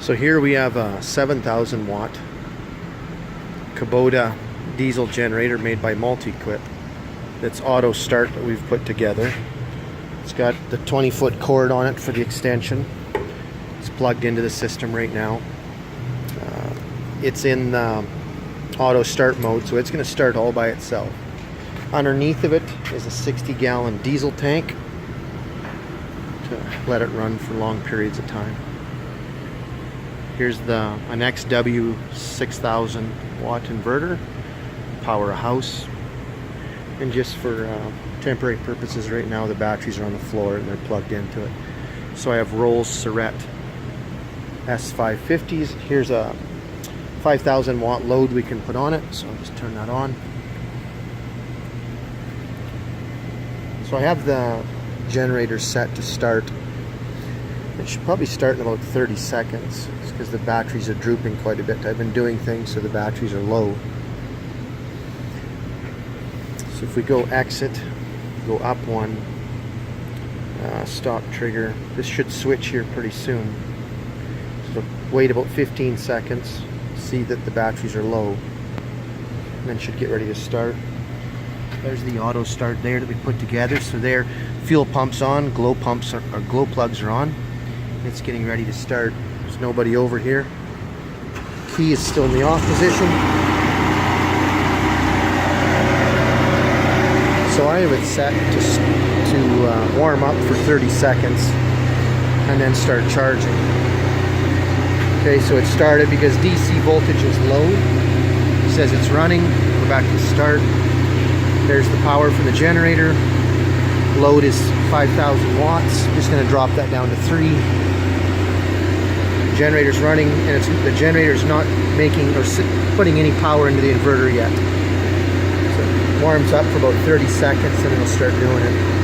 So here we have a 7,000 watt Kubota diesel generator made by Multi-Equip. That's auto start that we've put together. It's got the 20-foot cord on it for the extension. It's plugged into the system right now. It's in auto start mode, so it's going to start all by itself. Underneath of it is a 60-gallon diesel tank to let it run for long periods of time. Here's an XW 6,000 watt inverter, power a house, and just for temporary purposes right now the batteries are on the floor and they're plugged into it. So I have Rolls Surrett S550s. Here's a 5,000 watt load we can put on it, so I'll just turn that on. So I have the generator set to start. It should probably start in about 30 seconds because the batteries are drooping quite a bit. I've been doing things so the batteries are low. So if we go exit, go up one, stop trigger, this should switch here pretty soon. So wait about 15 seconds, see that the batteries are low, and then should get ready to start. There's the auto start there that we put together. So there, fuel pumps on, glow pumps or glow plugs are on. It's getting ready to start. There's nobody over here. Key is still in the off position. So I have it set to warm up for 30 seconds and then start charging. Okay, so it started because DC voltage is low. It says it's running. Go back to start. There's the power from the generator. Load is 5,000 watts. Just going to drop that down to 3. The generator's running, and the generator's not making or putting any power into the inverter yet. So it warms up for about 30 seconds, and it'll start doing it.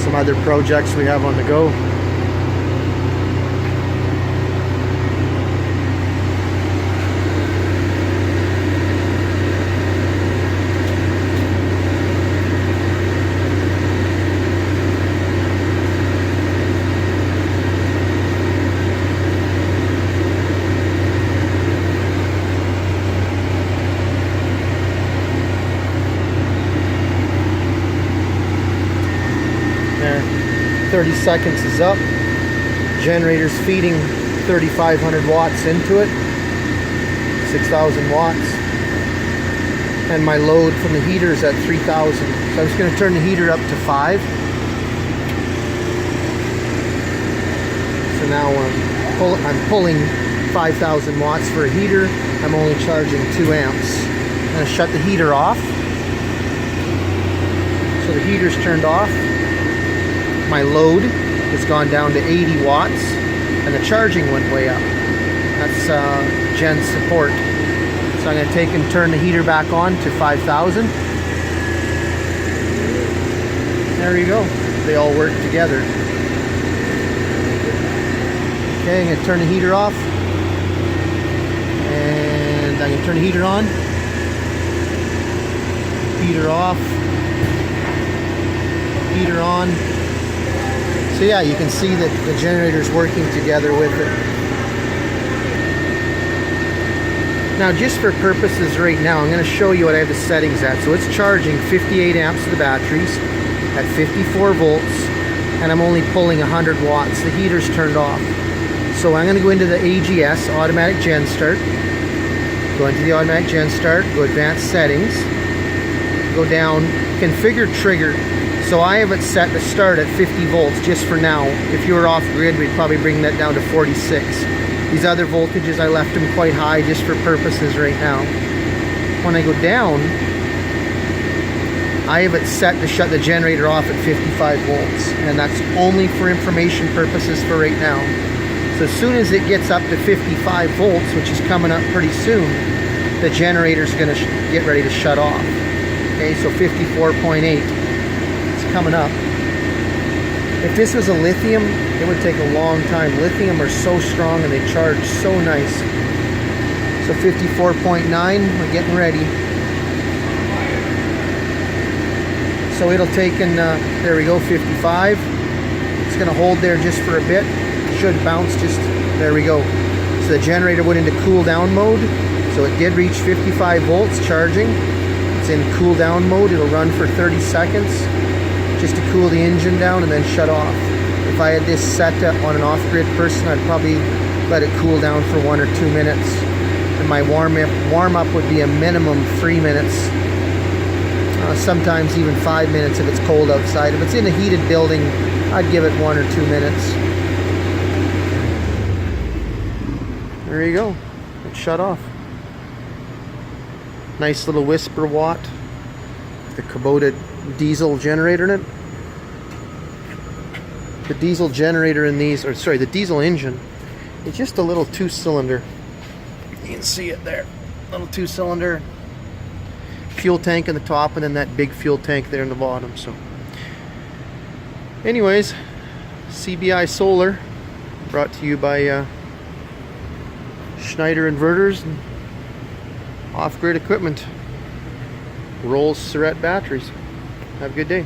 Some other projects we have on the go. There, 30 seconds is up. Generator's feeding 3,500 watts into it, 6,000 watts, and my load from the heater is at 3,000. So I'm just going to turn the heater up to 5. So now I'm pulling 5,000 watts for a heater. I'm only charging 2 amps. I'm going to shut the heater off. So the heater's turned off. My load has gone down to 80 watts and the charging went way up. That's gen support. So I'm going to take and turn the heater back on to 5,000. There you go. They all work together. Okay, I'm going to turn the heater off. And I'm going to turn the heater on. Heater off. Heater on. So yeah, you can see that the generator's working together with it. Now just for purposes right now, I'm going to show you what I have the settings at. So it's charging 58 amps of the batteries at 54 volts, and I'm only pulling 100 watts. The heater's turned off. So I'm going to go into the AGS, Automatic Gen Start. Go into the Automatic Gen Start, go Advanced Settings, go down, Configure Trigger. So I have it set to start at 50 volts just for now. If you were off grid, we'd probably bring that down to 46. These other voltages, I left them quite high just for purposes right now. When I go down, I have it set to shut the generator off at 55 volts. And that's only for information purposes for right now. So as soon as it gets up to 55 volts, which is coming up pretty soon, the generator's going to get ready to shut off. Okay, so 54.8. Coming up. If this was a lithium, it would take a long time. Lithium are so strong and they charge so nice. So 54.9, we're getting ready. So it'll take in, there we go, 55. It's gonna hold there just for a bit. Should bounce just, there we go. So the generator went into cool down mode. So it did reach 55 volts charging. It's in cool down mode. It'll run for 30 seconds just to cool the engine down and then shut off. If I had this set on an off-grid person, I'd probably let it cool down for 1 or 2 minutes. And my warm-up would be a minimum 3 minutes. Sometimes even 5 minutes if it's cold outside. If it's in a heated building, I'd give it 1 or 2 minutes. There you go. It shut off. Nice little whisper watt. The Kubota diesel generator in it. The diesel generator in these, or sorry, the diesel engine is just a little 2-cylinder. You can see it there. Little 2-cylinder. Fuel tank in the top and then that big fuel tank there in the bottom. So anyways, CBI Solar brought to you by Schneider Inverters and off-grid equipment. Rolls Surrett batteries. Have a good day.